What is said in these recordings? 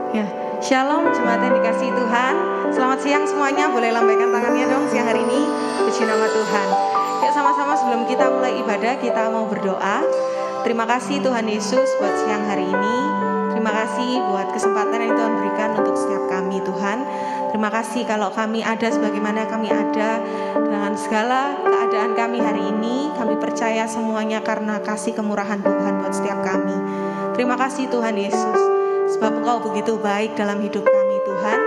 Ya, Shalom jemaat yang dikasihi Tuhan. Selamat siang semuanya, boleh lambaikan tangannya dong siang hari ini. Puji nama Tuhan. Yuk sama-sama sebelum kita mulai ibadah, kita mau berdoa. Terima kasih Tuhan Yesus buat siang hari ini. Terima kasih buat kesempatan yang Tuhan berikan untuk setiap kami Tuhan. Terima kasih kalau kami ada sebagaimana kami ada dengan segala keadaan kami hari ini. Kami percaya semuanya karena kasih kemurahan Tuhan buat setiap kami. Terima kasih Tuhan Yesus, sebab Engkau begitu baik dalam hidup kami Tuhan.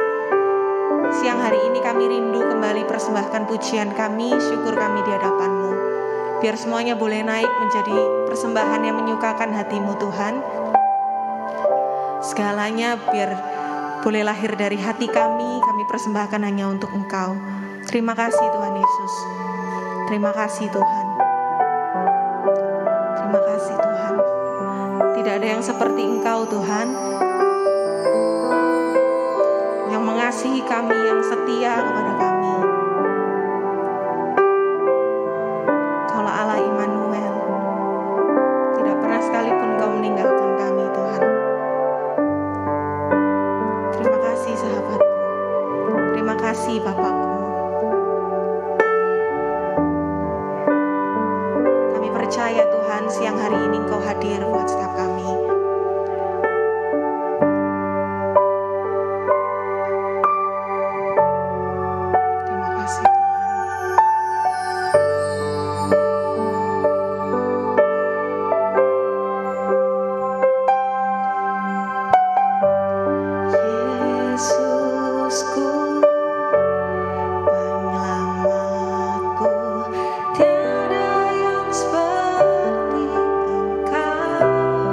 Siang hari ini kami rindu kembali persembahkan pujian kami, syukur kami di hadapan-Mu. Biar semuanya boleh naik menjadi persembahan yang menyukakan hati-Mu Tuhan. Segalanya biar boleh lahir dari hati kami persembahkan hanya untuk Engkau. Terima kasih Tuhan Yesus. Terima kasih Tuhan. Terima kasih Tuhan. Tidak ada yang seperti Engkau Tuhan, yang mengasihi kami, yang setia kepada kami. Kaulah Allah Immanuel. Tidak pernah sekalipun Kau meninggalkan kami Tuhan. Terima kasih sahabatku. Terima kasih Bapakku. Kami percaya Tuhan siang hari ini Engkau hadir buat setiap kami. Terima kasih Tuhan. Yesusku, penyelamatku, tiada yang seperti Engkau.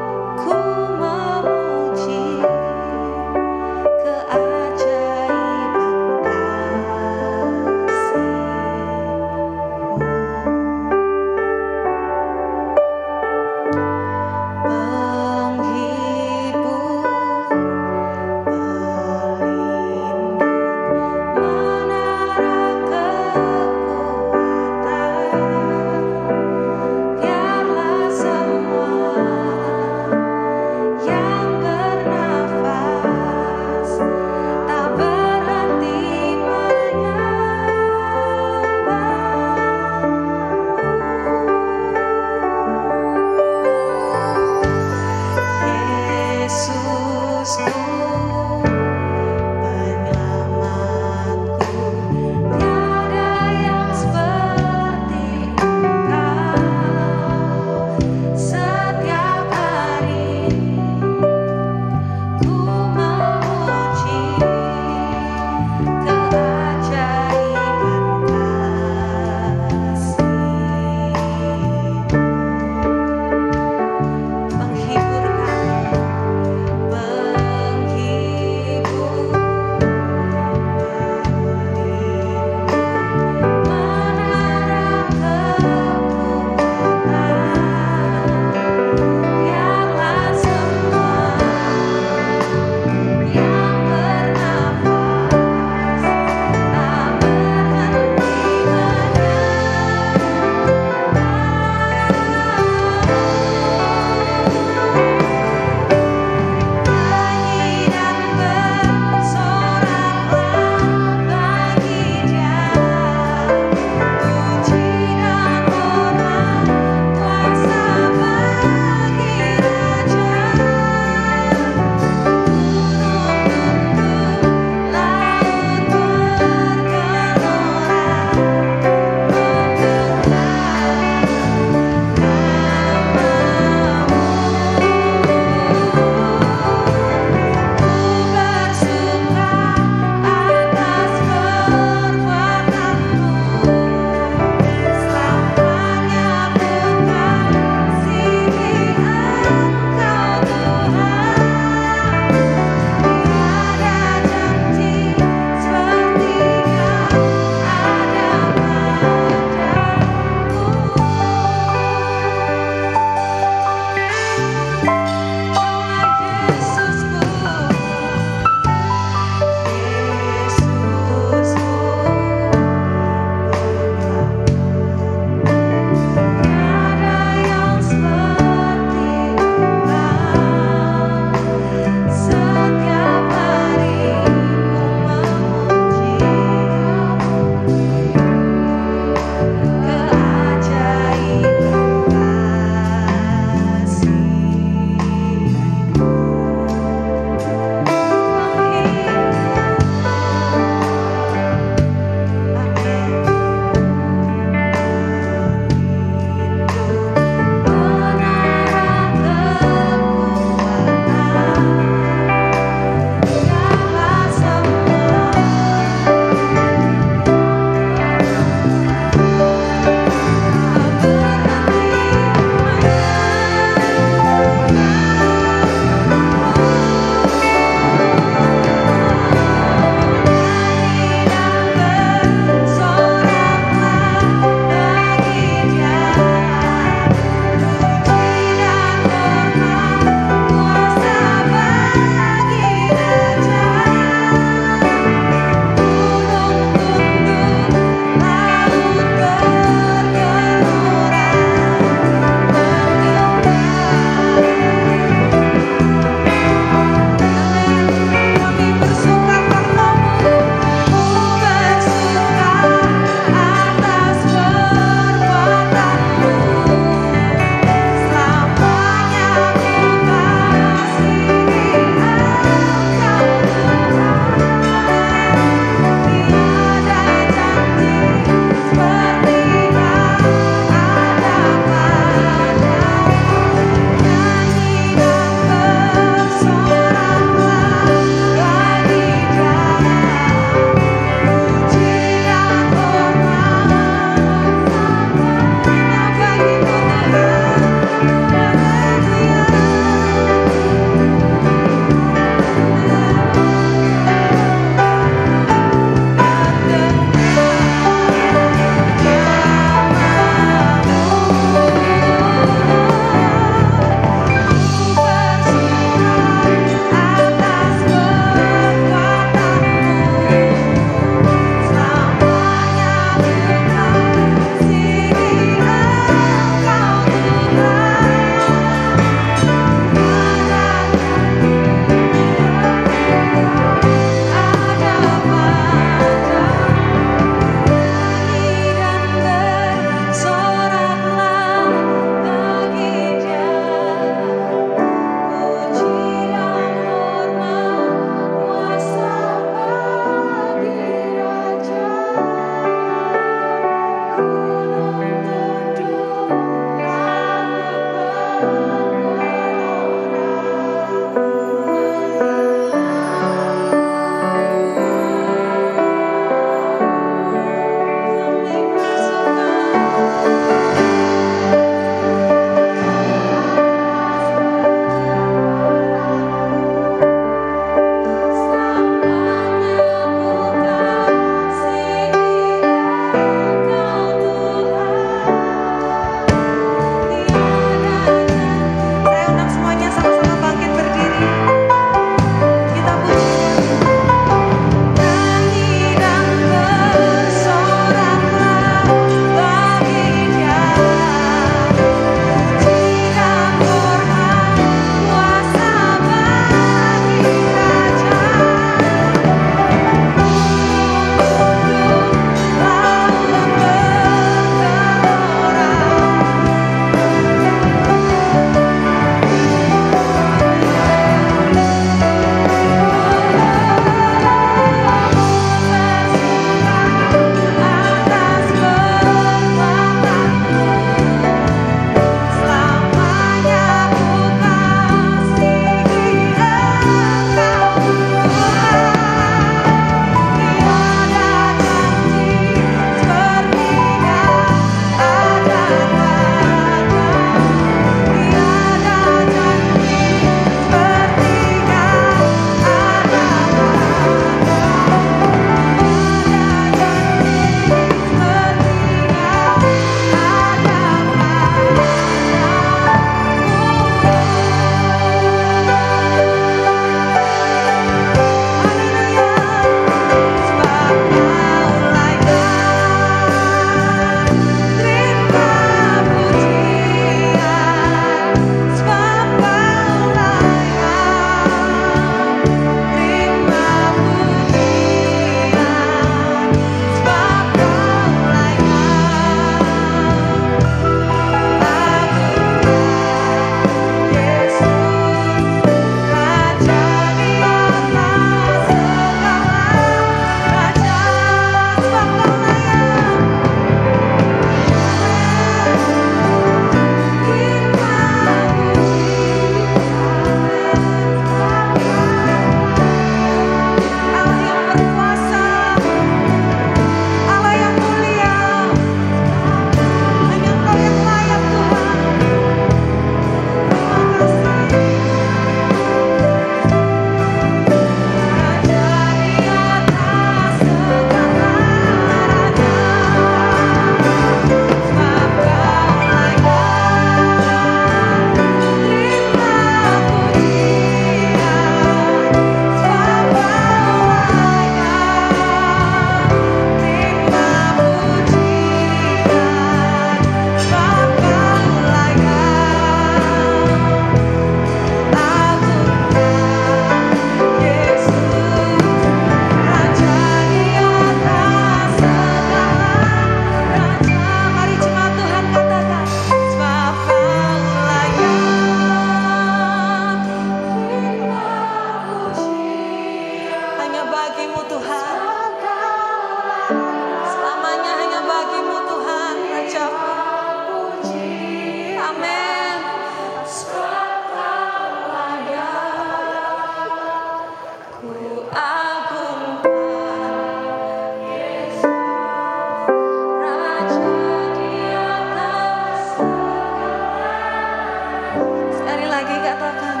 lagi katakan,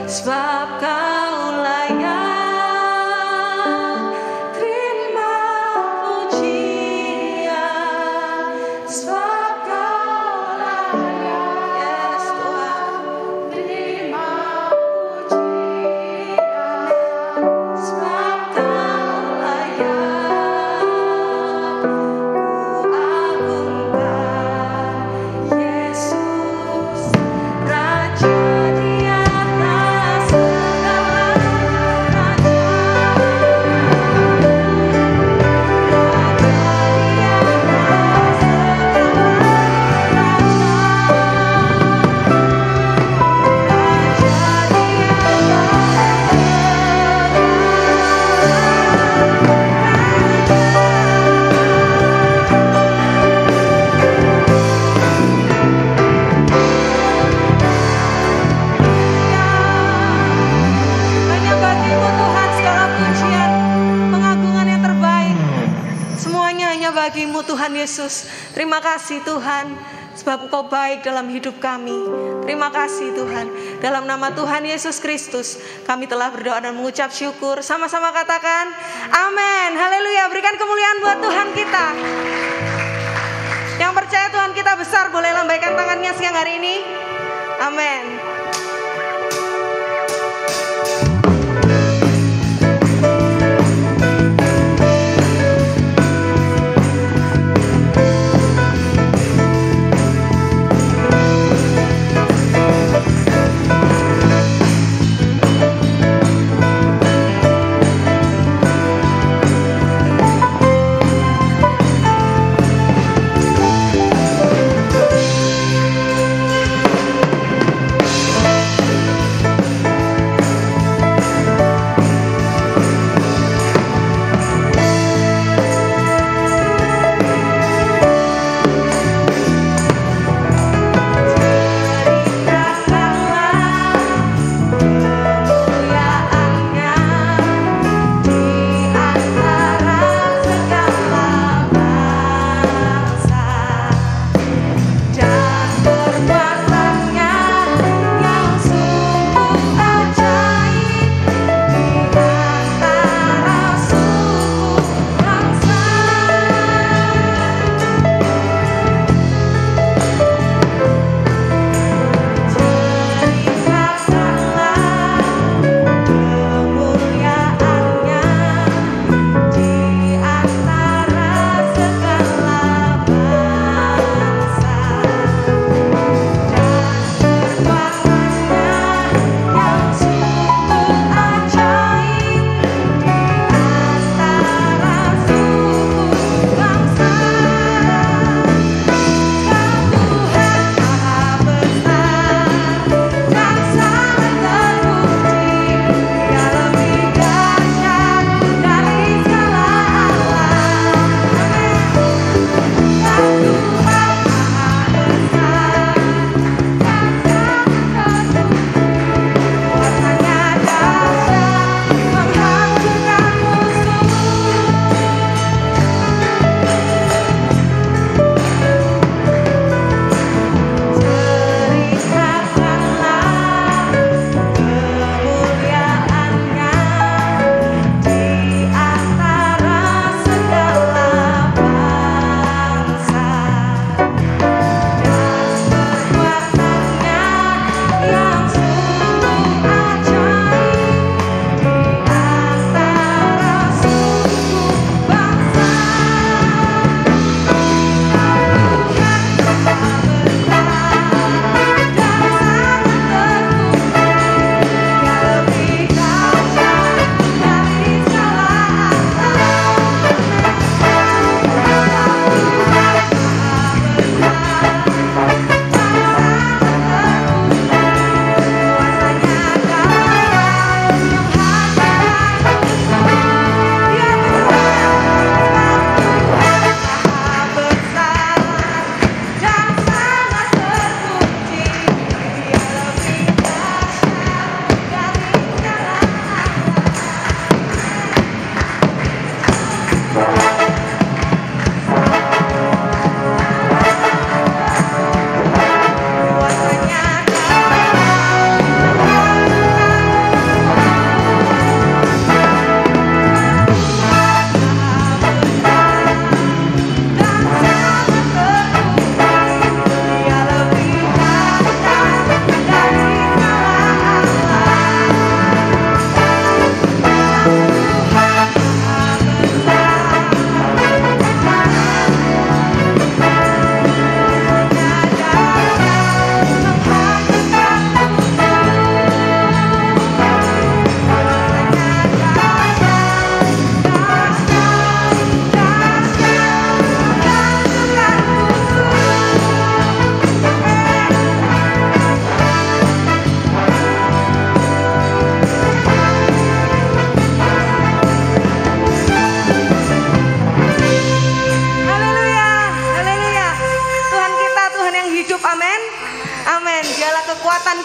sebab Kau layak terima pujian, sebab Kau layak, yes Tuhan, terima pujian, sebab Kau layak ku agungkan, Yesus Raja di atas segala raja, hanya bagimu Tuhan segala pujian, pengagungan yang terbaik. Semuanya hanya bagimu Tuhan Yesus. Terima kasih Tuhan, sebab Engkau baik dalam hidup kami. Terima kasih Tuhan. Dalam nama Tuhan Yesus Kristus, kami telah berdoa dan mengucap syukur. Sama-sama katakan, amin. Haleluya. Berikan kemuliaan buat Tuhan kita. Yang percaya Tuhan kita besar, boleh lambaikan tangannya siang hari ini. Amin.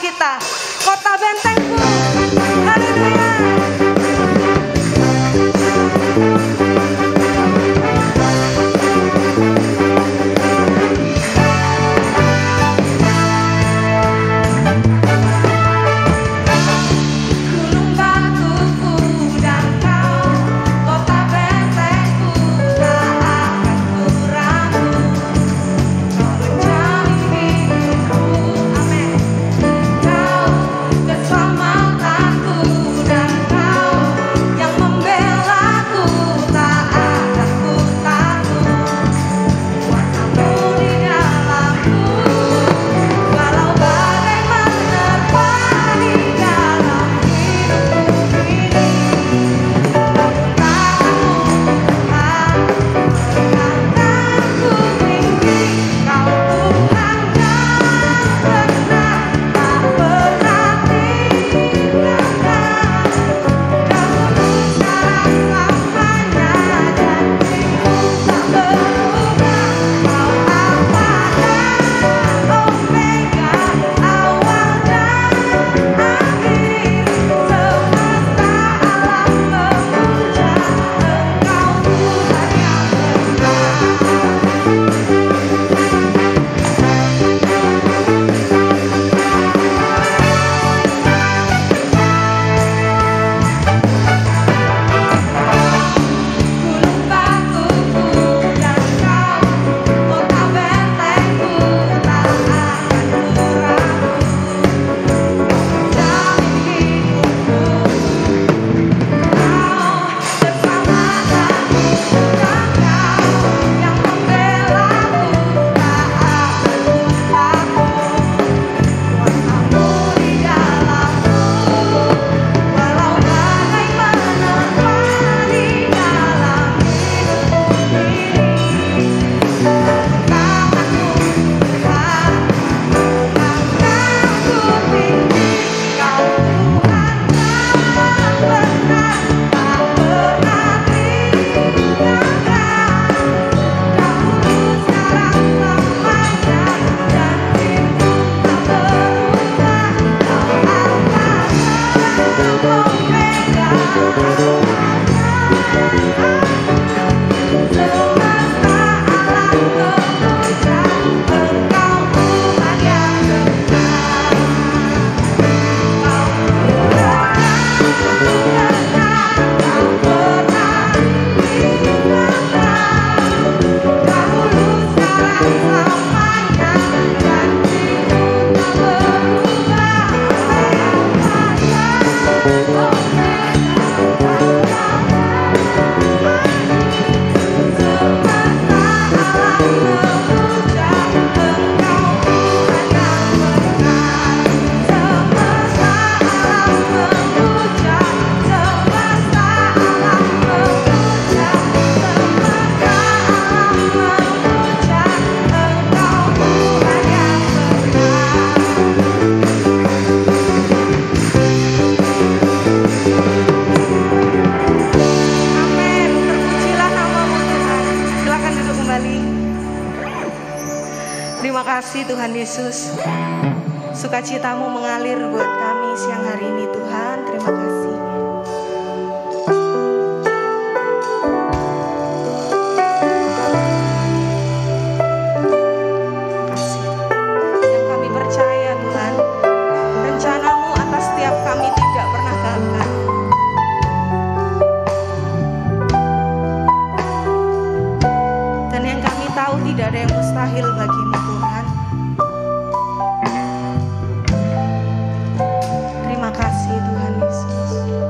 kita. Kota bentengku, haleluya. Terima kasih Tuhan Yesus. Sukacitamu mengalir buat kami siang hari ini Tuhan. Terima kasih. Yang kami percaya Tuhan, rencanamu atas setiap kami tidak pernah gagal. Dan yang kami tahu tidak ada yang mustahil bagimu Tuhan. Terima kasih Tuhan Yesus.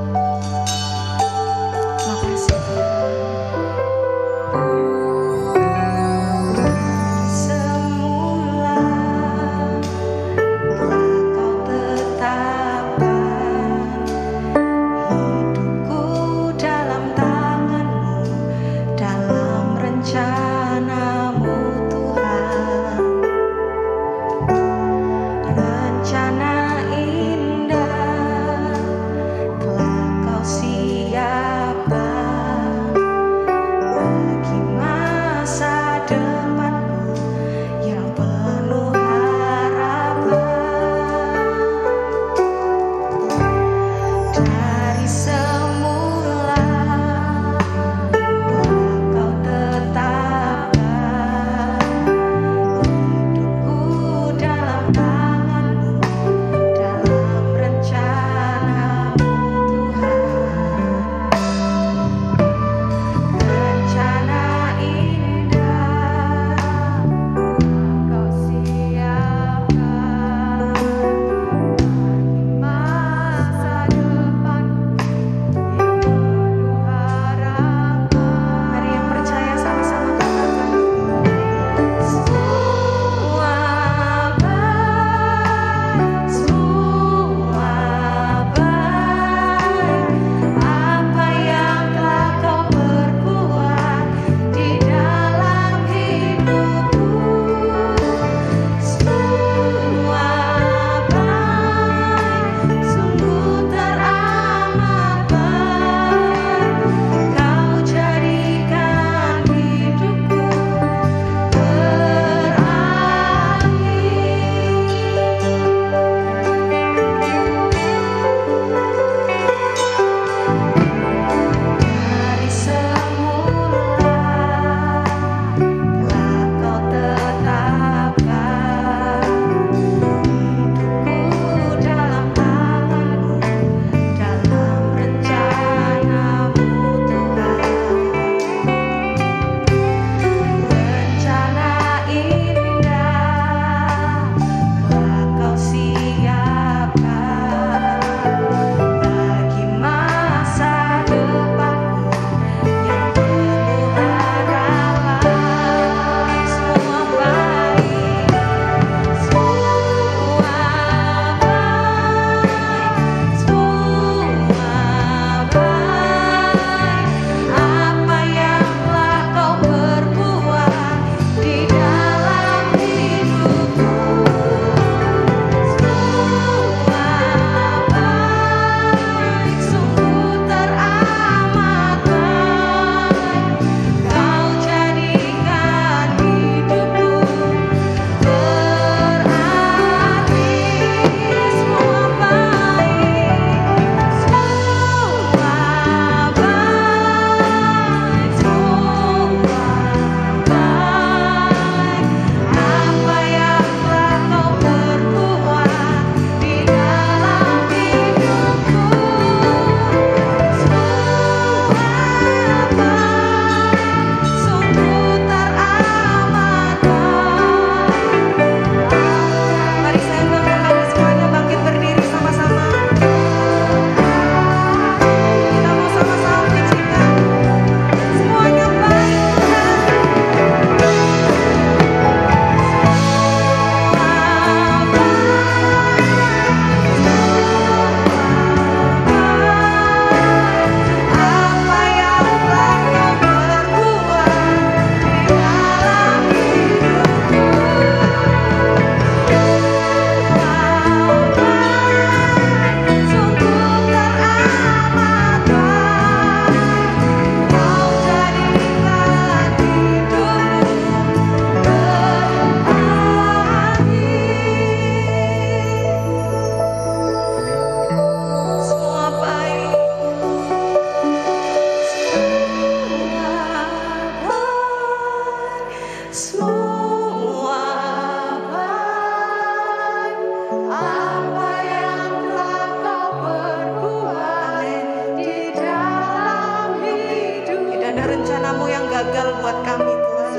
rencanamu yang gagal buat kami Tuhan.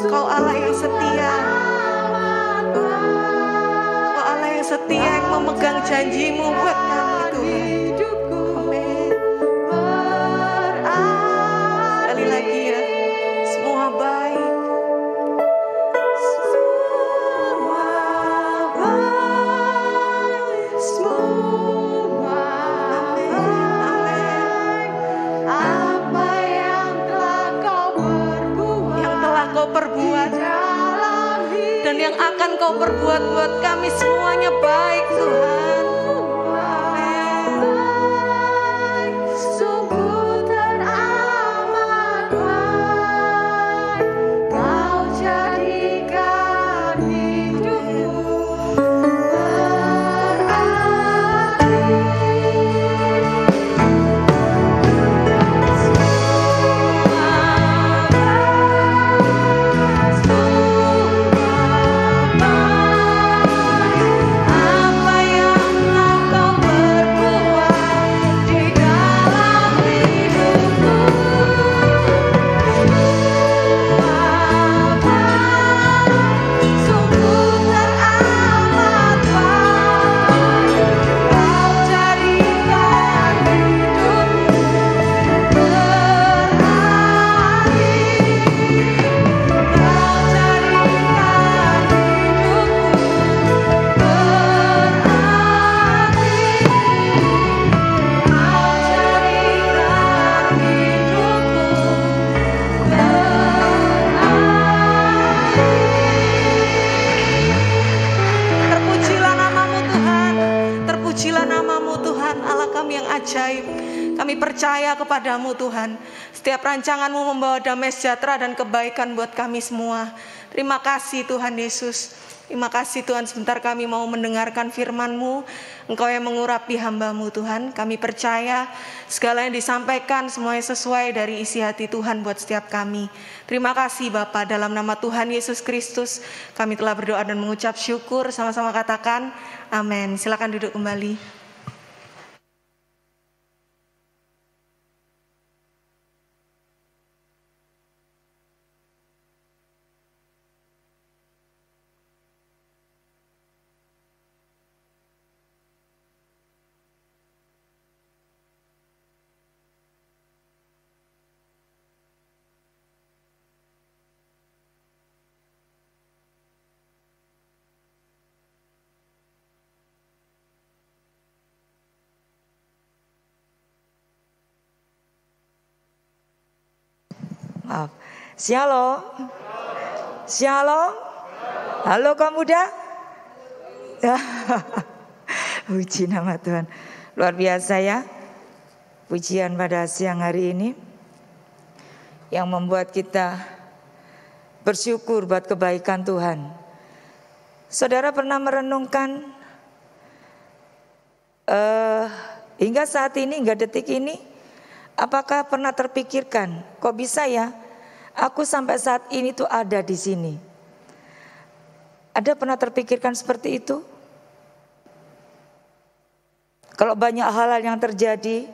Kau Allah yang setia. Kau Allah yang setia yang memegang janjimu buat kami Tuhan. Amin. Sekali lagi ya, semua baik. Dan yang akan kau perbuat buat kami semuanya baik Tuhan. Amin. Sungguh teramat baik Kau jadikan hidupku berarti. Kami percaya kepadamu Tuhan. Setiap rancanganmu membawa damai sejahtera dan kebaikan buat kami semua. Terima kasih Tuhan Yesus. Terima kasih Tuhan, sebentar kami mau mendengarkan firman-Mu. Engkau yang mengurapi hamba-Mu Tuhan. Kami percaya segala yang disampaikan semuanya sesuai dari isi hati Tuhan buat setiap kami. Terima kasih Bapa, dalam nama Tuhan Yesus Kristus kami telah berdoa dan mengucap syukur. Sama-sama katakan amin. Silakan duduk kembali. Maaf. Shalom. Shalom. Halo kaum muda. Puji nama Tuhan. Luar biasa ya. Pujian pada siang hari ini yang membuat kita bersyukur buat kebaikan Tuhan. Saudara pernah merenungkan hingga saat ini, hingga detik ini, apakah pernah terpikirkan, kok bisa ya aku sampai saat ini tuh ada di sini? Ada pernah terpikirkan seperti itu? Kalau banyak hal yang terjadi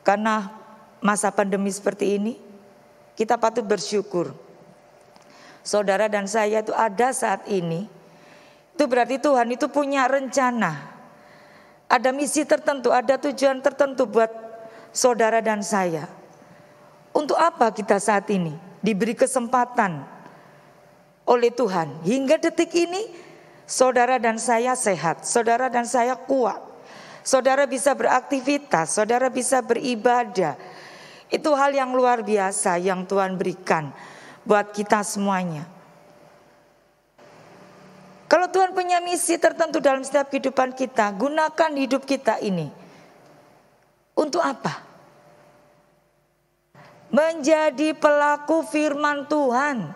karena masa pandemi seperti ini, kita patut bersyukur. Saudara dan saya itu ada saat ini, itu berarti Tuhan itu punya rencana. Ada misi tertentu, ada tujuan tertentu buat saudara dan saya. Untuk apa kita saat ini diberi kesempatan oleh Tuhan? Hingga detik ini saudara dan saya sehat, saudara dan saya kuat, saudara bisa beraktivitas, saudara bisa beribadah. Itu hal yang luar biasa yang Tuhan berikan buat kita semuanya. Kalau Tuhan punya misi tertentu dalam setiap kehidupan kita, gunakan hidup kita ini untuk apa? Menjadi pelaku firman Tuhan.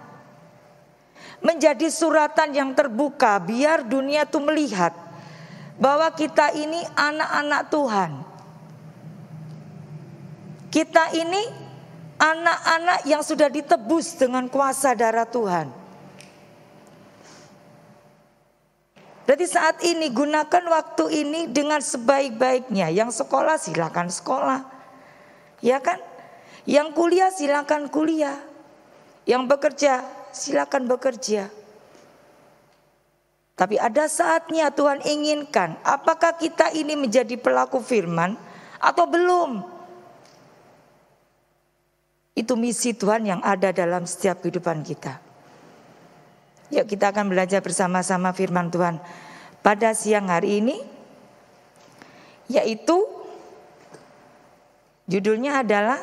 Menjadi suratan yang terbuka biar dunia itu melihat bahwa kita ini anak-anak Tuhan. Kita ini anak-anak yang sudah ditebus dengan kuasa darah Tuhan. Berarti saat ini gunakan waktu ini dengan sebaik-baiknya. Yang sekolah silakan sekolah, ya kan? Yang kuliah silakan kuliah, yang bekerja silakan bekerja. Tapi ada saatnya Tuhan inginkan, apakah kita ini menjadi pelaku firman atau belum? Itu misi Tuhan yang ada dalam setiap kehidupan kita. Yuk kita akan belajar bersama-sama firman Tuhan pada siang hari ini, yaitu judulnya adalah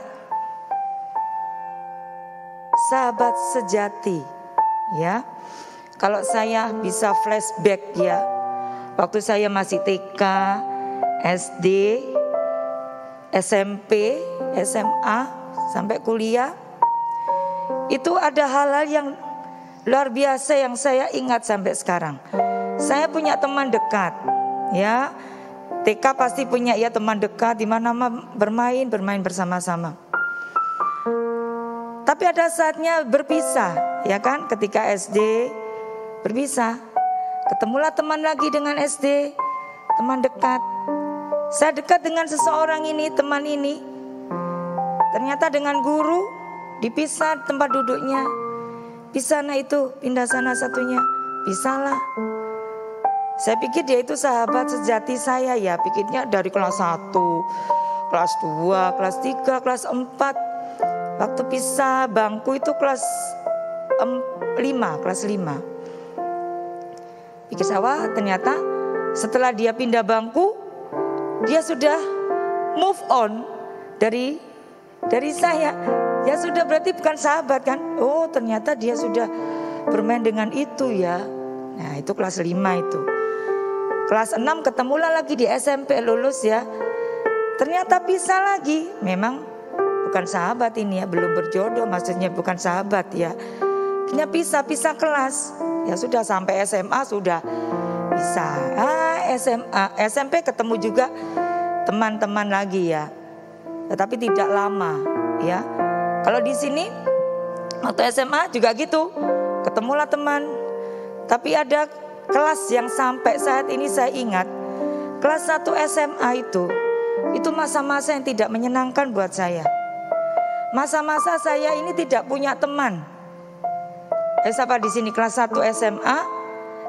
Sahabat Sejati. Ya, kalau saya bisa flashback ya, waktu saya masih TK, SD, SMP, SMA, sampai kuliah, itu ada hal-hal yang luar biasa yang saya ingat sampai sekarang. Saya punya teman dekat, ya. TK pasti punya ya teman dekat, di mana bermain bersama-sama. Tapi ada saatnya berpisah, ya kan? Ketika SD berpisah, ketemulah teman lagi dengan SD, teman dekat. Saya dekat dengan seseorang ini, teman ini. Ternyata dengan guru dipisah tempat duduknya. Di sana itu, pindah sana satunya, pisahlah. Saya pikir dia itu sahabat sejati saya ya. Pikirnya dari kelas 1, kelas 2, kelas 3, kelas 4. Waktu pisah bangku itu kelas 5. Pikir saya, ternyata setelah dia pindah bangku, dia sudah move on dari saya. Ya sudah, berarti bukan sahabat kan? Oh ternyata dia sudah bermain dengan itu ya. Nah itu kelas 5 itu. Kelas 6 ketemulah lagi di SMP, lulus ya. Ternyata pisah lagi. Memang bukan sahabat ini ya, belum berjodoh, maksudnya bukan sahabat ya. Ternyata pisah kelas. Ya sudah sampai SMA sudah pisah. SMP ketemu juga teman-teman lagi ya. Tetapi tidak lama ya. Kalau di sini waktu SMA juga gitu, ketemulah teman. Tapi ada kelas yang sampai saat ini saya ingat, kelas 1 SMA itu masa-masa yang tidak menyenangkan buat saya. Masa-masa saya ini tidak punya teman. Siapa di sini kelas 1 SMA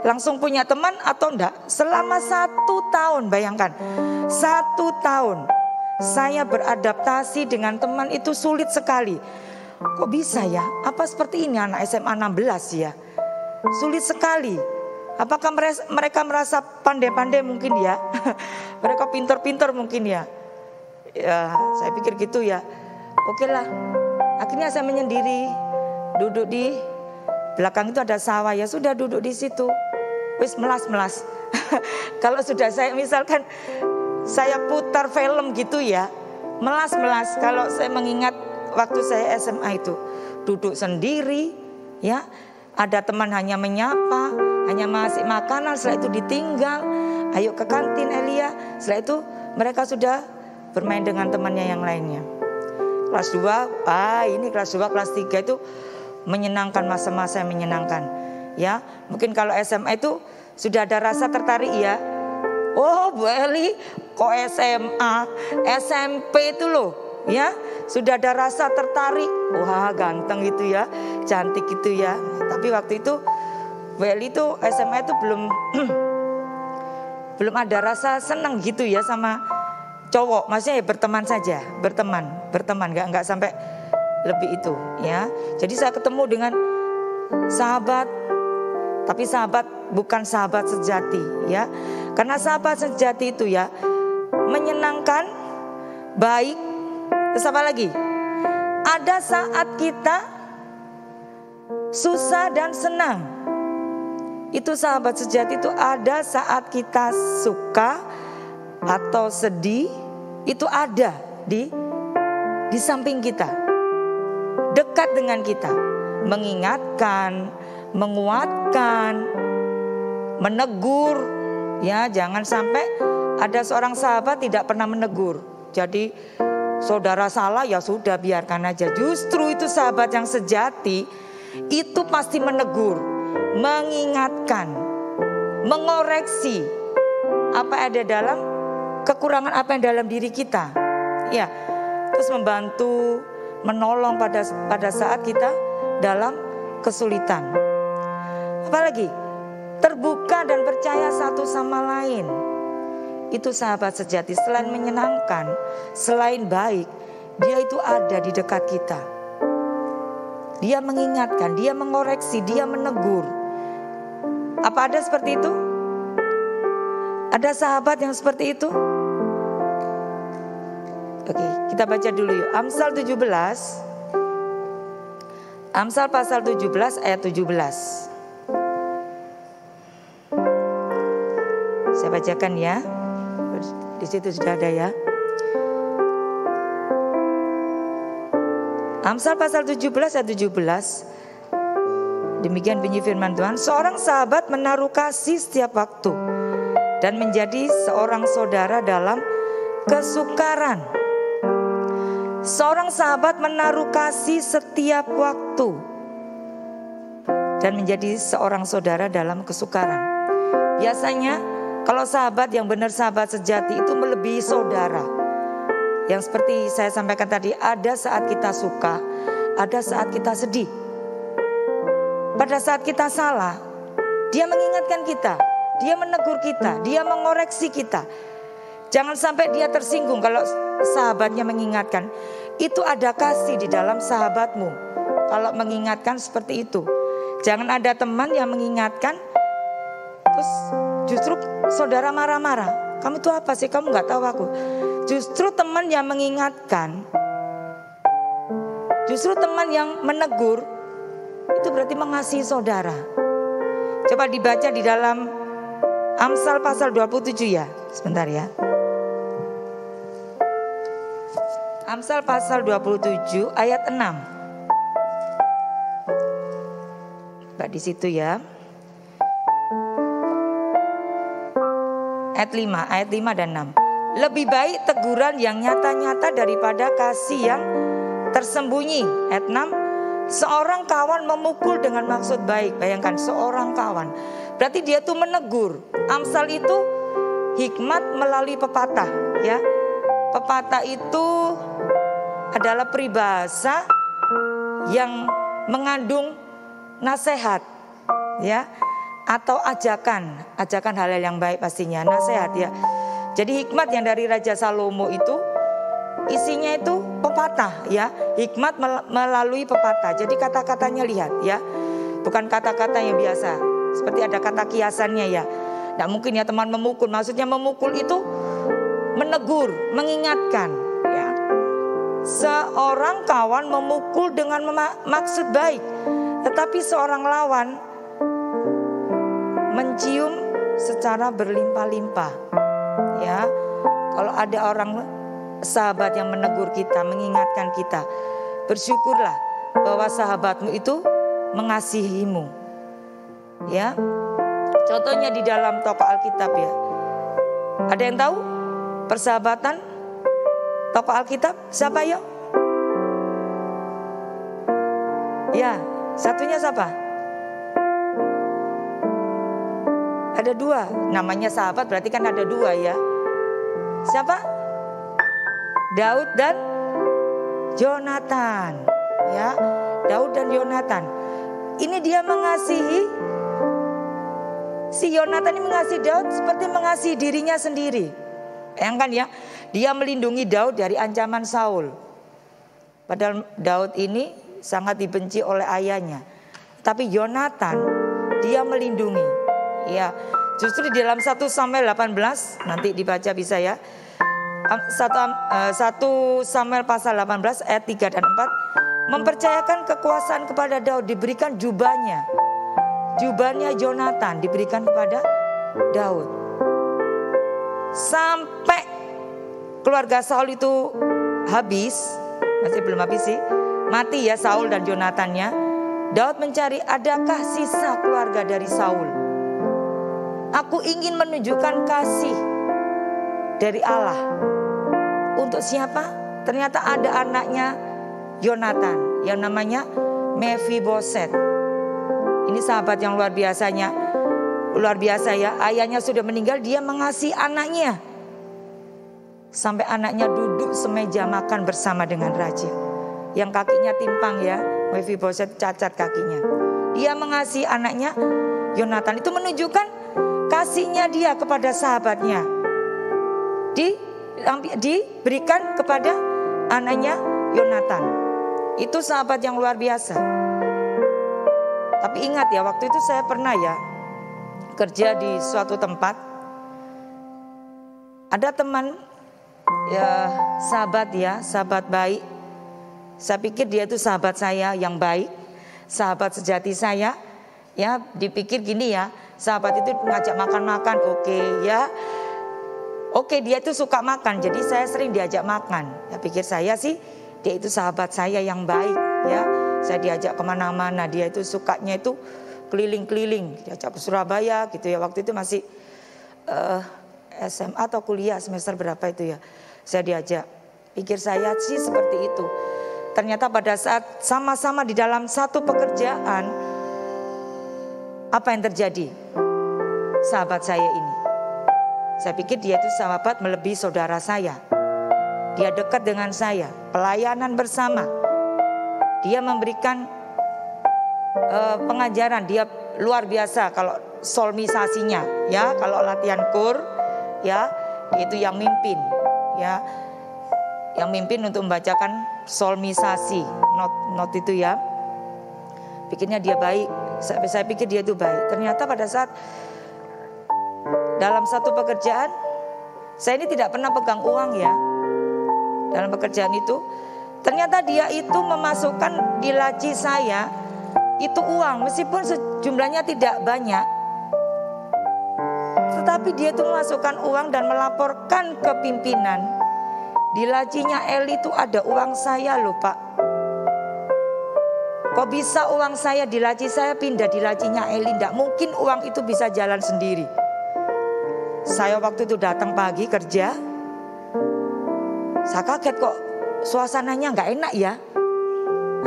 langsung punya teman atau enggak? Selama 1 tahun, bayangkan 1 tahun saya beradaptasi dengan teman itu sulit sekali. Kok bisa ya? Apa seperti ini anak SMA 16 ya? Sulit sekali. Apakah mereka merasa pandai-pandai mungkin ya? Mereka pintar-pintar mungkin ya? Ya, saya pikir gitu ya. Oke lah. Akhirnya saya menyendiri, duduk di belakang itu ada sawah, ya sudah duduk di situ. Wis melas. Kalau sudah saya misalkan saya putar film gitu ya, melas. Kalau saya mengingat waktu saya SMA itu duduk sendiri ya, ada teman hanya menyapa, hanya ngasih makanan, setelah itu ditinggal, ayo ke kantin Elia. Setelah itu mereka sudah bermain dengan temannya yang lainnya. Kelas 2, ini kelas 2, kelas 3 itu menyenangkan, masa-masa yang menyenangkan ya. Mungkin kalau SMA itu sudah ada rasa tertarik ya. Oh Bu Eli kok SMA, SMP itu loh ya, sudah ada rasa tertarik. Wah ganteng gitu ya, cantik gitu ya. Tapi waktu itu Bu Eli itu SMA itu belum ada rasa senang gitu ya sama cowok. Maksudnya ya berteman saja, berteman nggak sampai lebih itu ya. Jadi saya ketemu dengan sahabat, tapi sahabat bukan sahabat sejati ya. Karena sahabat sejati itu ya menyenangkan, baik. Terus apa lagi? Ada saat kita susah dan senang. Itu sahabat sejati itu ada saat kita suka atau sedih, itu ada di samping kita, dekat dengan kita, mengingatkan, menguatkan, menegur. Ya, jangan sampai ada seorang sahabat tidak pernah menegur. Jadi saudara salah ya sudah biarkan aja. Justru itu sahabat yang sejati itu pasti menegur, mengingatkan, mengoreksi apa ada dalam kekurangan apa yang dalam diri kita. Ya, terus membantu, menolong pada saat kita dalam kesulitan. Apalagi terbuka dan percaya satu sama lain. Itu sahabat sejati. Selain menyenangkan, selain baik, dia itu ada di dekat kita. Dia mengingatkan, dia mengoreksi, dia menegur. Apa ada seperti itu? Ada sahabat yang seperti itu? Oke, kita baca dulu yuk. Amsal 17. Amsal pasal 17 ayat 17. Saya bacakan ya. Di situ sudah ada ya. Amsal pasal 17 ayat 17. Demikian bunyi firman Tuhan. Seorang sahabat menaruh kasih setiap waktu dan menjadi seorang saudara dalam kesukaran. Seorang sahabat menaruh kasih setiap waktu dan menjadi seorang saudara dalam kesukaran. Biasanya kalau sahabat yang benar, sahabat sejati itu melebihi saudara. Yang seperti saya sampaikan tadi, ada saat kita suka, ada saat kita sedih. Pada saat kita salah, dia mengingatkan kita, dia menegur kita, dia mengoreksi kita. Jangan sampai dia tersinggung kalau sahabatnya mengingatkan. Itu ada kasih di dalam sahabatmu kalau mengingatkan seperti itu. Jangan ada teman yang mengingatkan terus justru saudara marah-marah. Kamu tuh apa sih? Kamu gak tahu aku. Justru teman yang mengingatkan, justru teman yang menegur, itu berarti mengasihi saudara. Coba dibaca di dalam Amsal pasal 27 ya. Sebentar ya. Amsal pasal 27 ayat 6. Coba di situ ya. Ayat 5 dan 6. Lebih baik teguran yang nyata-nyata daripada kasih yang tersembunyi. Ayat 6. Seorang kawan memukul dengan maksud baik. Bayangkan seorang kawan. Berarti dia tuh menegur. Amsal itu hikmat melalui pepatah ya. Pepatah itu adalah peribahasa yang mengandung nasihat ya, atau ajakan hal-hal yang baik, pastinya nasihat ya. Jadi hikmat yang dari Raja Salomo itu isinya itu pepatah ya, hikmat melalui pepatah. Jadi kata-katanya lihat ya, bukan kata-kata yang biasa seperti ada kata kiasannya ya. Tidak mungkin ya teman memukul, maksudnya memukul itu menegur, mengingatkan ya. Seorang kawan memukul dengan maksud baik, tetapi seorang lawan mencium secara berlimpah-limpah ya. Kalau ada orang sahabat yang menegur kita, mengingatkan kita, bersyukurlah bahwa sahabatmu itu mengasihimu ya. Contohnya di dalam tokoh Alkitab ya. Ada yang tahu persahabatan tokoh Alkitab siapa ya? Ya, satunya siapa? Ada dua. Namanya sahabat berarti kan ada dua ya. Siapa? Daud dan Yonatan. Ya, Daud dan Yonatan. Ini dia mengasihi, si Yonatan ini mengasihi Daud seperti mengasihi dirinya sendiri. Bayangkan ya, dia melindungi Daud dari ancaman Saul. Padahal Daud ini sangat dibenci oleh ayahnya. Tapi Yonatan, dia melindungi. Ya, justru di dalam 1 Samuel 18, nanti dibaca bisa ya. 1 Samuel pasal 18 ayat 3 dan 4. Mempercayakan kekuasaan kepada Daud, diberikan jubahnya. Jubahnya Yonatan diberikan kepada Daud. Sampai keluarga Saul itu habis, masih belum habis sih, mati ya Saul dan Yonatannya. Daud mencari adakah sisa keluarga dari Saul. Aku ingin menunjukkan kasih dari Allah. Untuk siapa? Ternyata ada anaknya Yonatan yang namanya Mephiboset. Ini sahabat yang luar biasanya. Luar biasa ya, ayahnya sudah meninggal, dia mengasihi anaknya. Sampai anaknya duduk semeja makan bersama dengan raja. Yang kakinya timpang ya, Mephibosheth cacat kakinya. Dia mengasihi anaknya Yonatan. Itu menunjukkan kasihnya dia kepada sahabatnya. Diberikan kepada anaknya Yonatan. Itu sahabat yang luar biasa. Tapi ingat ya, waktu itu saya pernah ya kerja di suatu tempat. Ada teman ya, sahabat baik. Saya pikir dia itu sahabat saya yang baik, sahabat sejati saya. Ya, dipikir gini ya, sahabat itu ngajak makan-makan, oke ya. Oke, dia itu suka makan, jadi saya sering diajak makan. Ya, pikir saya sih dia itu sahabat saya yang baik ya. Saya diajak kemana-mana, dia itu sukanya itu keliling-keliling, diajak ke Surabaya gitu ya. Waktu itu masih SMA atau kuliah semester berapa itu ya. Saya diajak. Pikir saya sih seperti itu. Ternyata pada saat sama-sama di dalam satu pekerjaan, apa yang terjadi? Sahabat saya ini, saya pikir dia itu sahabat melebihi saudara saya. Dia dekat dengan saya, pelayanan bersama. Dia memberikan pengajaran, dia luar biasa kalau solmisasinya ya, kalau latihan kur ya, itu yang mimpin ya. Yang mimpin untuk membacakan solmisasi, not itu ya. Pikirnya dia baik, saya pikir dia itu baik. Ternyata pada saat dalam satu pekerjaan, saya ini tidak pernah pegang uang ya. Dalam pekerjaan itu, ternyata dia itu memasukkan di laci saya itu uang, meskipun sejumlahnya tidak banyak. Tetapi dia itu memasukkan uang dan melaporkan ke pimpinan. Di lacinya Eli itu ada uang saya loh Pak. Kok bisa uang saya di laci saya pindah di lacinya Eli? Tidak mungkin uang itu bisa jalan sendiri. Saya waktu itu datang pagi kerja. Saya kaget kok suasananya nggak enak ya.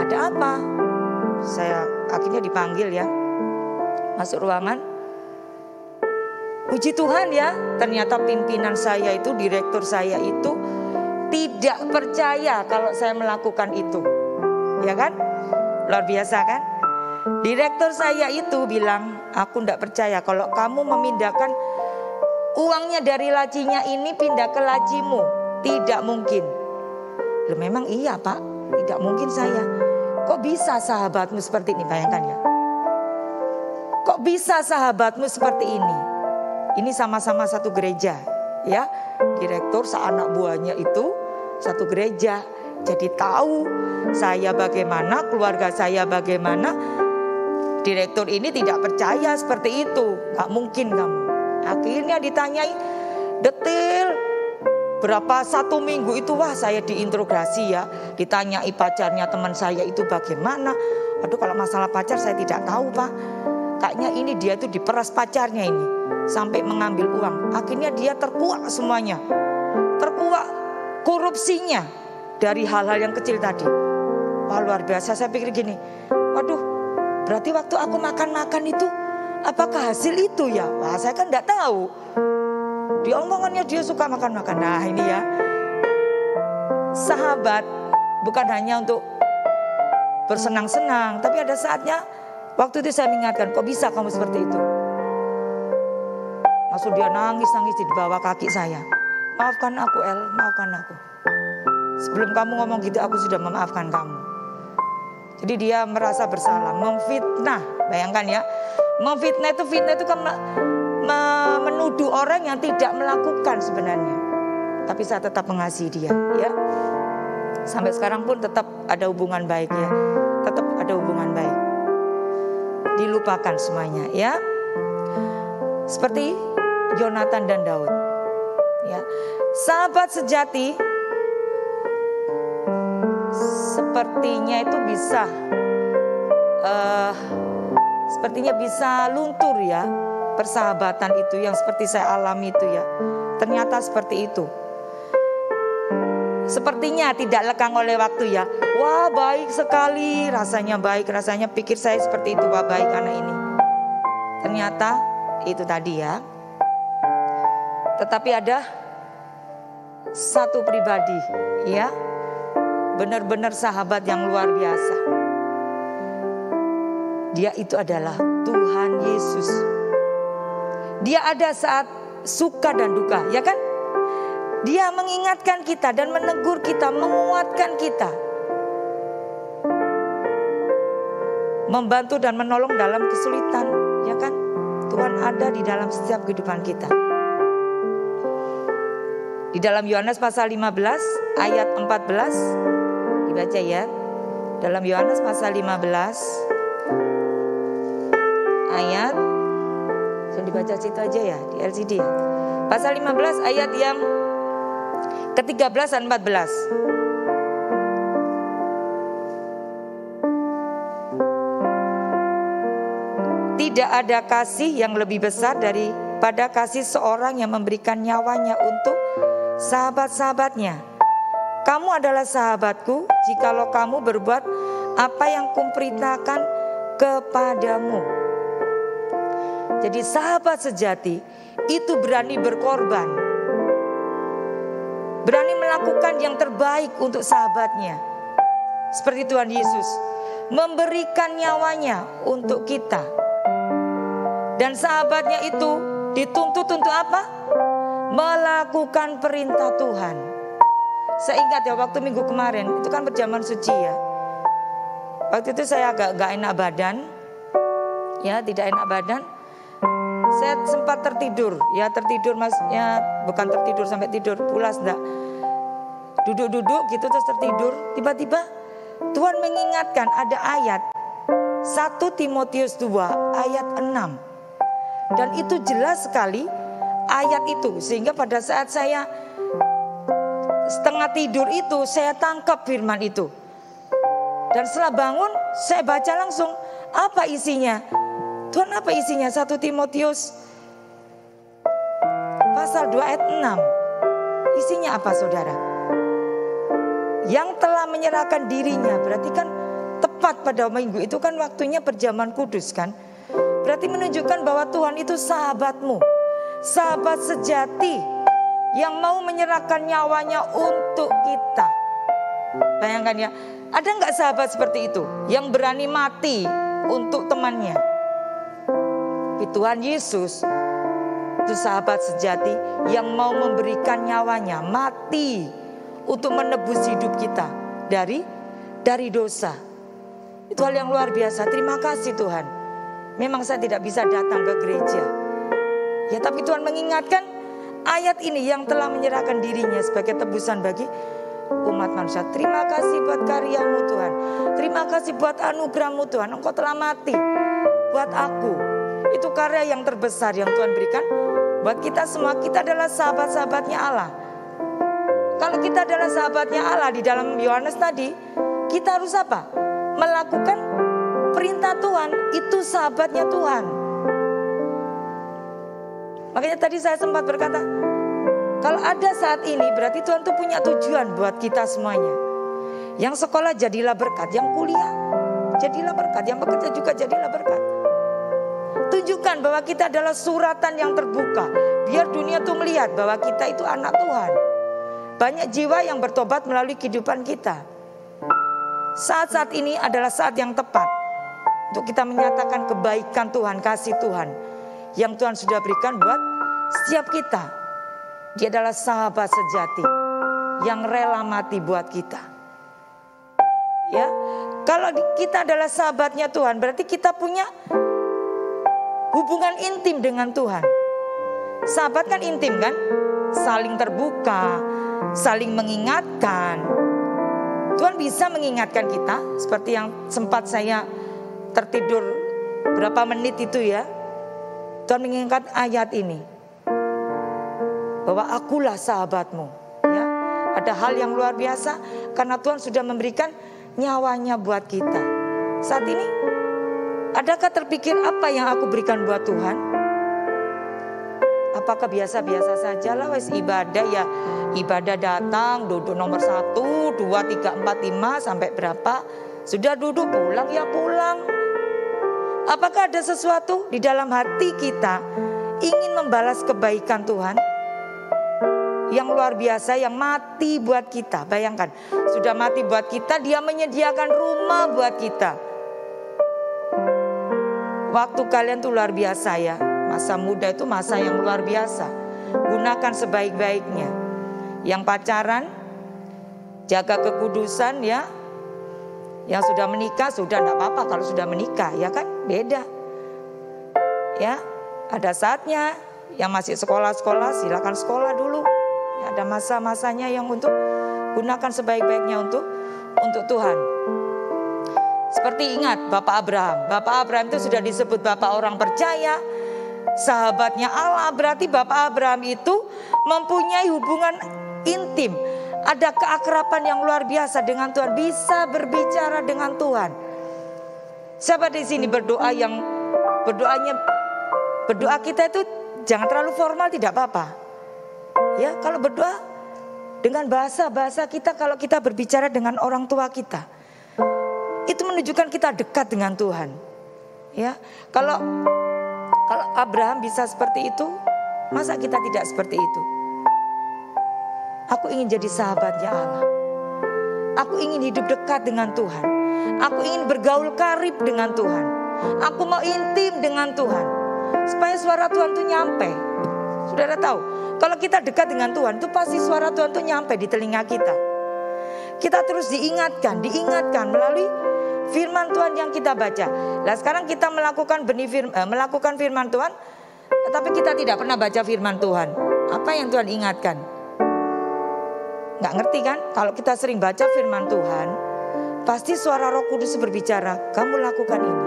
Ada apa? Saya akhirnya dipanggil ya. Masuk ruangan. Puji Tuhan ya. Ternyata pimpinan saya itu, direktur saya itu tidak percaya kalau saya melakukan itu. Ya kan? Luar biasa kan? Direktur saya itu bilang, aku tidak percaya kalau kamu memindahkan uangnya dari lacinya ini pindah ke lacimu. Tidak mungkin. Loh, memang iya Pak, tidak mungkin saya. Kok bisa sahabatmu seperti ini? Bayangkan ya. Kok bisa sahabatmu seperti ini? Ini sama-sama satu gereja ya. Direktur seanak buahnya itu satu gereja. Jadi tahu saya bagaimana, keluarga saya bagaimana. Direktur ini tidak percaya seperti itu. Gak mungkin kamu. Akhirnya ditanyai detail. Berapa 1 minggu itu wah saya diinterogasi ya. Ditanyai pacarnya teman saya itu bagaimana. Aduh kalau masalah pacar saya tidak tahu Pak. Kayaknya ini dia tuh diperas pacarnya ini. Sampai mengambil uang. Akhirnya dia terkuak semuanya. Terkuak korupsinya. Dari hal-hal yang kecil tadi. Wah luar biasa, saya pikir gini. Waduh, berarti waktu aku makan-makan itu apakah hasil itu ya? Wah saya kan gak tahu. Di omongannya dia suka makan-makan. Nah ini ya, sahabat bukan hanya untuk bersenang-senang, tapi ada saatnya waktu itu saya mengingatkan, kok bisa kamu seperti itu? Langsung dia nangis-nangis di bawah kaki saya. Maafkan aku El, maafkan aku. Sebelum kamu ngomong gitu aku sudah memaafkan kamu. Jadi dia merasa bersalah, memfitnah. Bayangkan ya, memfitnah itu kan menuduh orang yang tidak melakukan sebenarnya. Tapi saya tetap mengasihi dia ya. Sampai sekarang pun tetap ada hubungan baik ya. Tetap ada hubungan baik. Dilupakan semuanya ya. Seperti Yonatan dan Daud ya. Sahabat sejati sepertinya itu bisa sepertinya bisa luntur ya. Persahabatan itu yang seperti saya alami itu ya. Ternyata seperti itu. Sepertinya tidak lekang oleh waktu ya. Wah baik sekali, rasanya baik, rasanya pikir saya seperti itu. Wah baik anak ini. Ternyata itu tadi ya. Tetapi ada satu pribadi ya, benar-benar sahabat yang luar biasa. Dia itu adalah Tuhan Yesus. Dia ada saat suka dan duka, ya kan? Dia mengingatkan kita dan menegur kita, menguatkan kita, membantu dan menolong dalam kesulitan, ya kan? Tuhan ada di dalam setiap kehidupan kita. Di dalam Yohanes pasal 15 ayat 14 dibaca ya. Dalam Yohanes pasal 15 ayat, bisa dibaca situ aja ya, di LCD ya. Pasal 15 ayat yang ke-13 dan 14. Tidak ada kasih yang lebih besar daripada kasih seorang yang memberikan nyawanya untuk sahabat-sahabatnya. Kamu adalah sahabatku jikalau kamu berbuat apa yang kuperintahkan kepadamu. Jadi sahabat sejati itu berani berkorban, berani melakukan yang terbaik untuk sahabatnya. Seperti Tuhan Yesus memberikan nyawanya untuk kita. Dan sahabatnya itu dituntut untuk apa? Melakukan perintah Tuhan. Saya ingat ya waktu minggu kemarin, itu kan perjamuan suci ya. Waktu itu saya agak gak enak badan, ya tidak enak badan. Saya sempat tertidur, ya tertidur maksudnya bukan tertidur sampai tidur pulas enggak. Duduk-duduk gitu terus tertidur. Tiba-tiba Tuhan mengingatkan ada ayat 1 Timotius 2 ayat 6. Dan itu jelas sekali ayat itu. Sehingga pada saat saya setengah tidur itu saya tangkap firman itu. Dan setelah bangun saya baca langsung, apa isinya? Tuhan, apa isinya? 1 Timotius pasal 2 ayat 6. Isinya apa saudara? Yang telah menyerahkan dirinya. Berarti kan tepat pada minggu itu kan waktunya perjamuan kudus kan. Berarti menunjukkan bahwa Tuhan itu sahabatmu, sahabat sejati yang mau menyerahkan nyawanya untuk kita. Bayangkan ya, ada nggak sahabat seperti itu yang berani mati untuk temannya? Tapi Tuhan Yesus itu sahabat sejati yang mau memberikan nyawanya, mati untuk menebus hidup kita dari dosa. Itu hal yang luar biasa. Terima kasih Tuhan. Memang saya tidak bisa datang ke gereja, ya tapi Tuhan mengingatkan ayat ini yang telah menyerahkan dirinya sebagai tebusan bagi umat manusia. Terima kasih buat karyamu Tuhan. Terima kasih buat anugerahmu Tuhan. Engkau telah mati buat aku. Itu karya yang terbesar yang Tuhan berikan buat kita semua. Kita adalah sahabat-sahabatnya Allah. Kalau kita adalah sahabatnya Allah di dalam Yohanes tadi, kita harus apa? Melakukan perintah Tuhan. Itu sahabatnya Tuhan. Makanya tadi saya sempat berkata, kalau ada saat ini berarti Tuhan tuh punya tujuan buat kita semuanya. Yang sekolah jadilah berkat, yang kuliah jadilah berkat, yang bekerja juga jadilah berkat. Tunjukkan bahwa kita adalah suratan yang terbuka, biar dunia tuh melihat bahwa kita itu anak Tuhan. Banyak jiwa yang bertobat melalui kehidupan kita. Saat-saat ini adalah saat yang tepat untuk kita menyatakan kebaikan Tuhan, kasih Tuhan yang Tuhan sudah berikan buat setiap kita. Dia adalah sahabat sejati yang rela mati buat kita. Ya, kalau kita adalah sahabatnya Tuhan, berarti kita punya hubungan intim dengan Tuhan. Sahabat kan intim kan? Saling terbuka, saling mengingatkan. Tuhan bisa mengingatkan kita seperti yang sempat saya tertidur berapa menit itu ya. Tuhan mengingat ayat ini bahwa akulah sahabatmu ya. Ada hal yang luar biasa karena Tuhan sudah memberikan nyawanya buat kita. Saat ini adakah terpikir apa yang aku berikan buat Tuhan? Apakah biasa-biasa saja lah wes ibadah ya, ibadah datang duduk nomor 1, 2, 3, 4, 5 sampai berapa, sudah duduk pulang ya pulang. Apakah ada sesuatu di dalam hati kita ingin membalas kebaikan Tuhan yang luar biasa, yang mati buat kita. Bayangkan, sudah mati buat kita, dia menyediakan rumah buat kita. Waktu kalian tuh luar biasa ya. Masa muda itu masa yang luar biasa. Gunakan sebaik-baiknya. Yang pacaran, jaga kekudusan ya. Yang sudah menikah, sudah enggak apa-apa kalau sudah menikah, ya kan? Beda. Ya, ada saatnya. Yang masih sekolah-sekolah, silakan sekolah dulu. Ya, ada masa-masanya yang untuk gunakan sebaik-baiknya untuk Tuhan. Seperti ingat Bapak Abraham. Bapak Abraham itu sudah disebut Bapak orang percaya, sahabatnya Allah. Berarti Bapak Abraham itu mempunyai hubungan intim, ada keakraban yang luar biasa dengan Tuhan, bisa berbicara dengan Tuhan. Siapa di sini berdoa yang berdoa kita itu jangan terlalu formal, tidak apa-apa. Ya, kalau berdoa dengan bahasa kita, kalau kita berbicara dengan orang tua kita, itu menunjukkan kita dekat dengan Tuhan. Ya, kalau Abraham bisa seperti itu, masa kita tidak seperti itu? Aku ingin jadi sahabatnya Allah. Aku ingin hidup dekat dengan Tuhan. Aku ingin bergaul karib dengan Tuhan. Aku mau intim dengan Tuhan, supaya suara Tuhan itu nyampe. Saudara tahu, kalau kita dekat dengan Tuhan, itu pasti suara Tuhan itu nyampe di telinga kita. Kita terus diingatkan melalui firman Tuhan yang kita baca. Nah, sekarang kita melakukan firman Tuhan, tetapi kita tidak pernah baca firman Tuhan. Apa yang Tuhan ingatkan? Nggak ngerti kan? Kalau kita sering baca firman Tuhan, pasti suara Roh Kudus berbicara, kamu lakukan ini.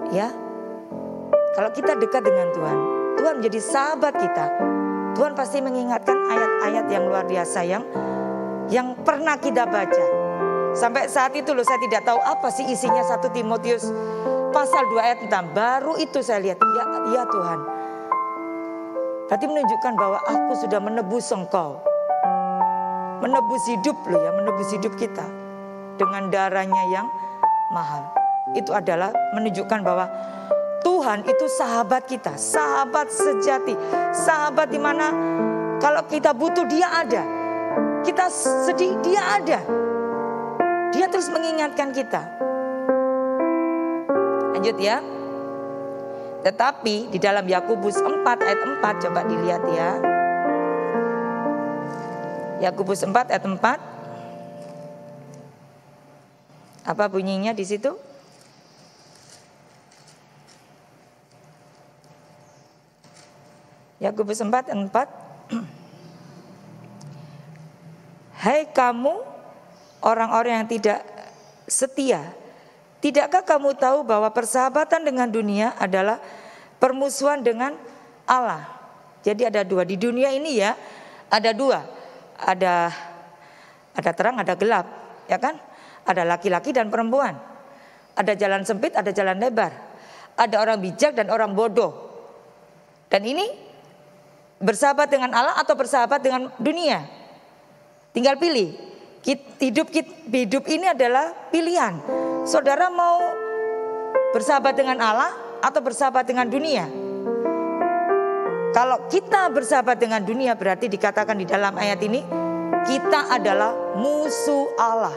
Ya, kalau kita dekat dengan Tuhan, Tuhan menjadi sahabat kita. Tuhan pasti mengingatkan ayat-ayat yang luar biasa yang pernah kita baca. Sampai saat itu loh, saya tidak tahu apa sih isinya 1 Timotius pasal 2 ayat 6. Baru itu saya lihat, ya Tuhan. Berarti menunjukkan bahwa aku sudah menebus engkau. Menebus hidup loh ya, menebus hidup kita dengan darahnya yang mahal. Itu adalah menunjukkan bahwa Tuhan itu sahabat kita, sahabat sejati, sahabat di mana kalau kita butuh dia ada, kita sedih dia ada, dia terus mengingatkan kita. Lanjut ya. Tetapi di dalam Yakobus 4 ayat 4, coba dilihat ya. Yakobus 4 ayat 4. Apa bunyinya di situ? Yakobus 4 ayat 4. Hai kamu orang-orang yang tidak setia, tidakkah kamu tahu bahwa persahabatan dengan dunia adalah permusuhan dengan Allah? Jadi ada dua di dunia ini ya, ada dua, ada terang, ada gelap, ya kan? Ada laki-laki dan perempuan, ada jalan sempit, ada jalan lebar, ada orang bijak dan orang bodoh. Dan ini bersahabat dengan Allah atau bersahabat dengan dunia? Tinggal pilih. Hidup ini adalah pilihan. Saudara mau bersahabat dengan Allah atau bersahabat dengan dunia? Kalau kita bersahabat dengan dunia, berarti dikatakan di dalam ayat ini kita adalah musuh Allah.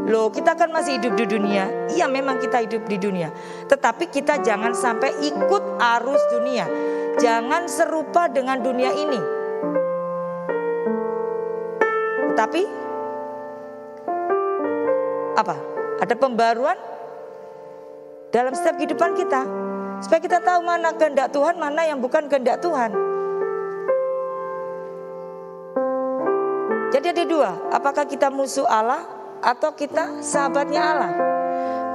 Loh, kita kan masih hidup di dunia. Iya, memang kita hidup di dunia, tetapi kita jangan sampai ikut arus dunia. Jangan serupa dengan dunia ini. Tetapi apa? Ada pembaruan dalam setiap kehidupan kita, supaya kita tahu mana kehendak Tuhan, mana yang bukan kehendak Tuhan. Jadi ada dua, apakah kita musuh Allah atau kita sahabatnya Allah?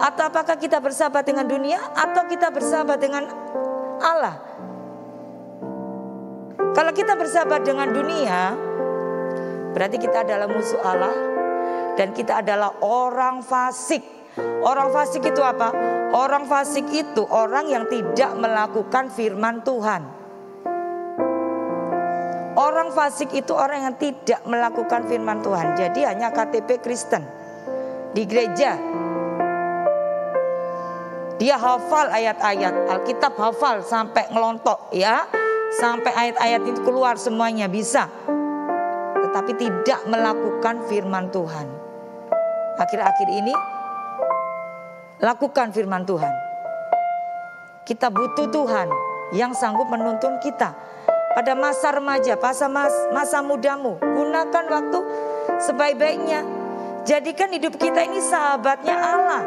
Atau apakah kita bersahabat dengan dunia atau kita bersahabat dengan Allah? Kalau kita bersahabat dengan dunia, berarti kita adalah musuh Allah dan kita adalah orang fasik. Orang fasik itu apa? Orang fasik itu orang yang tidak melakukan firman Tuhan. Orang fasik itu orang yang tidak melakukan firman Tuhan. Jadi hanya KTP Kristen di gereja. Dia hafal ayat-ayat Alkitab, hafal sampai ngelontok ya, sampai ayat-ayat itu keluar semuanya bisa, tetapi tidak melakukan firman Tuhan. Akhir-akhir ini lakukan firman Tuhan. Kita butuh Tuhan yang sanggup menuntun kita pada masa remaja, masa mudamu. Gunakan waktu sebaik-baiknya. Jadikan hidup kita ini sahabatnya Allah.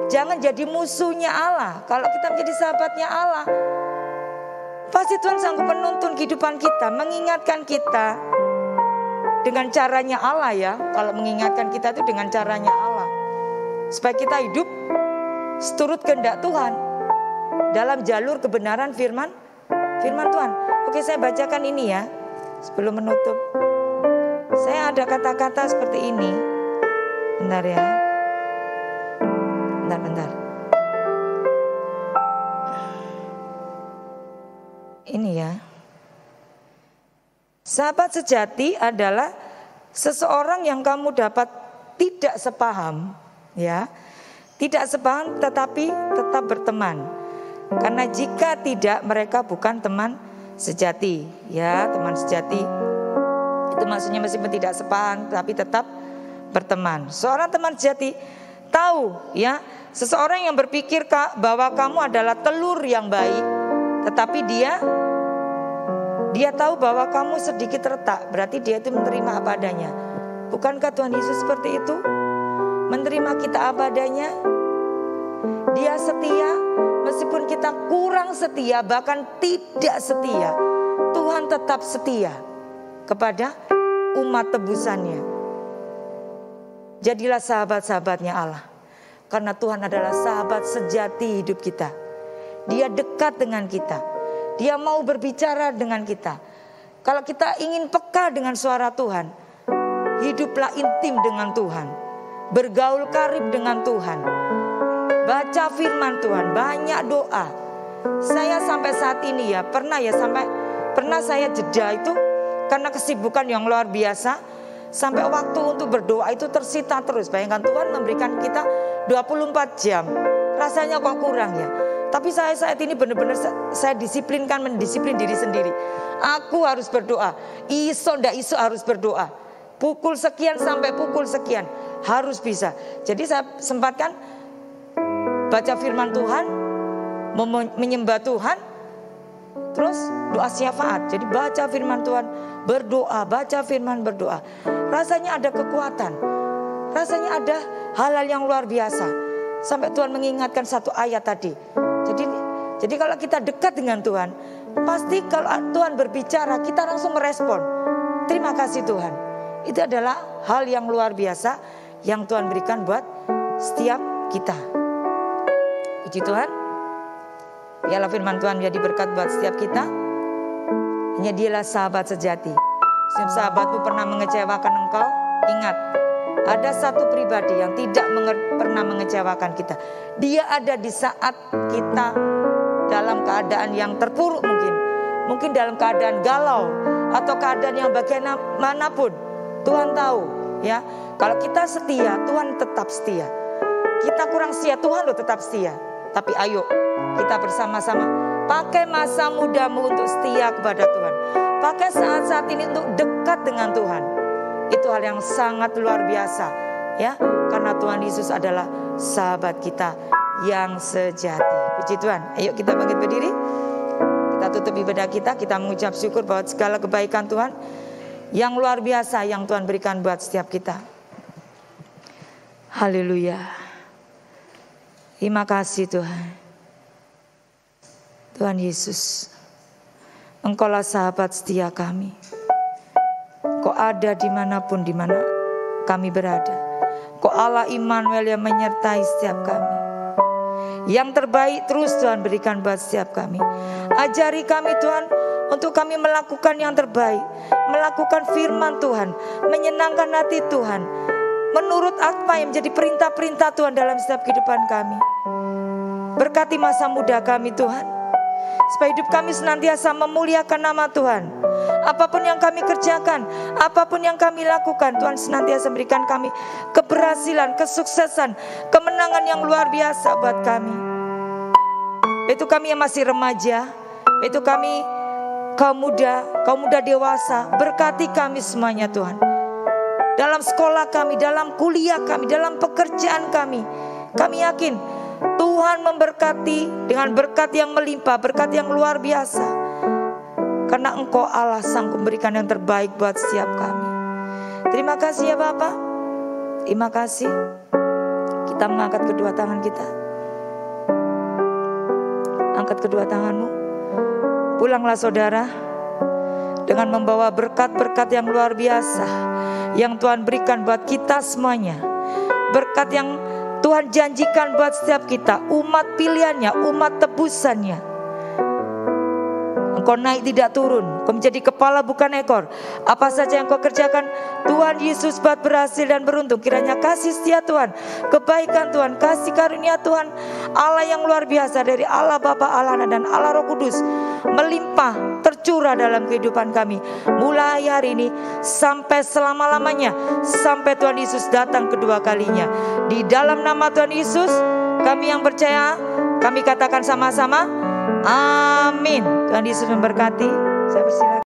Jangan jadi musuhnya Allah. Kalau kita menjadi sahabatnya Allah, pasti Tuhan sanggup menuntun kehidupan kita, mengingatkan kita dengan caranya Allah ya. Kalau mengingatkan kita itu dengan caranya Allah, supaya kita hidup seturut kehendak Tuhan dalam jalur kebenaran firman Tuhan. Oke, saya bacakan ini ya sebelum menutup. Saya ada kata-kata seperti ini. Bentar ya. Bentar. Ini ya. Sahabat sejati adalah seseorang yang kamu dapat tidak sepaham, ya. Tidak sepaham tetapi tetap berteman. Karena jika tidak, mereka bukan teman sejati, ya. Teman sejati itu maksudnya meskipun tidak sepaham tapi tetap berteman. Seorang teman sejati tahu, ya, seseorang yang berpikir bahwa kamu adalah telur yang baik, tetapi dia tahu bahwa kamu sedikit retak, berarti dia itu menerima apa adanya. Bukankah Tuhan Yesus seperti itu? Menerima kita apa adanya. Dia setia meskipun kita kurang setia, bahkan tidak setia. Tuhan tetap setia kepada umat tebusannya. Jadilah sahabat-sahabatnya Allah, karena Tuhan adalah sahabat sejati hidup kita. Dia dekat dengan kita. Dia mau berbicara dengan kita. Kalau kita ingin peka dengan suara Tuhan, hiduplah intim dengan Tuhan, bergaul karib dengan Tuhan, baca firman Tuhan, banyak doa. Saya sampai saat ini ya, pernah saya jeda itu karena kesibukan yang luar biasa. Sampai waktu untuk berdoa itu tersita terus. Bayangkan Tuhan memberikan kita 24 jam. Rasanya kok kurang ya. Tapi saya saat ini benar-benar saya mendisiplin diri sendiri. Aku harus berdoa. Ndak iso harus berdoa. Pukul sekian sampai pukul sekian harus bisa. Jadi saya sempatkan baca firman Tuhan, menyembah Tuhan, terus doa syafaat. Jadi baca firman Tuhan, berdoa, baca firman, berdoa. Rasanya ada kekuatan, rasanya ada hal-hal yang luar biasa. Sampai Tuhan mengingatkan satu ayat tadi. Jadi kalau kita dekat dengan Tuhan, pasti kalau Tuhan berbicara, kita langsung merespon. Terima kasih Tuhan. Itu adalah hal yang luar biasa yang Tuhan berikan buat setiap kita. Puji Tuhan. Biarlah firman Tuhan menjadi berkat buat setiap kita. Hanya Dialah sahabat sejati. Setiap sahabatmu pernah mengecewakan engkau, ingat, ada satu pribadi yang tidak pernah mengecewakan kita. Dia ada di saat kita dalam keadaan yang terpuruk mungkin dalam keadaan galau atau keadaan yang bagaimanapun. Tuhan tahu, ya. Kalau kita setia, Tuhan tetap setia. Kita kurang setia, Tuhan tetap setia. Tapi ayo kita bersama-sama pakai masa mudamu untuk setia kepada Tuhan. Pakai saat-saat ini untuk dekat dengan Tuhan. Itu hal yang sangat luar biasa, ya. Karena Tuhan Yesus adalah sahabat kita yang sejati. Puji Tuhan. Ayo kita bangkit berdiri. Kita tutup ibadah kita. Kita mengucap syukur bahwa segala kebaikan Tuhan yang luar biasa yang Tuhan berikan buat setiap kita. Haleluya. Terima kasih Tuhan. Tuhan Yesus, Engkaulah sahabat setia kami. Kau ada dimanapun dimana kami berada. Kau Allah Immanuel yang menyertai setiap kami. Yang terbaik terus Tuhan berikan buat setiap kami. Ajari kami Tuhan untuk kami melakukan yang terbaik, melakukan firman Tuhan, menyenangkan hati Tuhan, menurut apa yang menjadi perintah-perintah Tuhan dalam setiap kehidupan kami. Berkati masa muda kami Tuhan, supaya hidup kami senantiasa memuliakan nama Tuhan. Apapun yang kami kerjakan, apapun yang kami lakukan, Tuhan senantiasa berikan kami keberhasilan, kesuksesan, kemenangan yang luar biasa buat kami. itu kami yang masih remaja, itu kami kaum muda dewasa. Berkati kami semuanya Tuhan. Dalam sekolah kami, dalam kuliah kami, dalam pekerjaan kami. Kami yakin Tuhan memberkati dengan berkat yang melimpah, berkat yang luar biasa. Karena Engkau Allah sanggup memberikan yang terbaik buat setiap kami. Terima kasih ya Bapak. Terima kasih. Kita mengangkat kedua tangan kita. Angkat kedua tanganmu. Pulanglah saudara dengan membawa berkat-berkat yang luar biasa yang Tuhan berikan buat kita semuanya. Berkat yang Tuhan janjikan buat setiap kita, umat pilihannya, umat tebusannya. Engkau naik tidak turun, Engkau menjadi kepala bukan ekor. Apa saja yang Kau kerjakan, Tuhan Yesus buat berhasil dan beruntung. Kiranya kasih setia Tuhan, kebaikan Tuhan, kasih karunia Tuhan, Allah yang luar biasa dari Allah Bapa, Allah Anak dan Allah Roh Kudus melimpah, tercurah dalam kehidupan kami. Mulai hari ini sampai selama-lamanya, sampai Tuhan Yesus datang kedua kalinya. Di dalam nama Tuhan Yesus, kami yang percaya, kami katakan sama-sama, amin. Tuhan Yesus memberkati. Saya persilakan.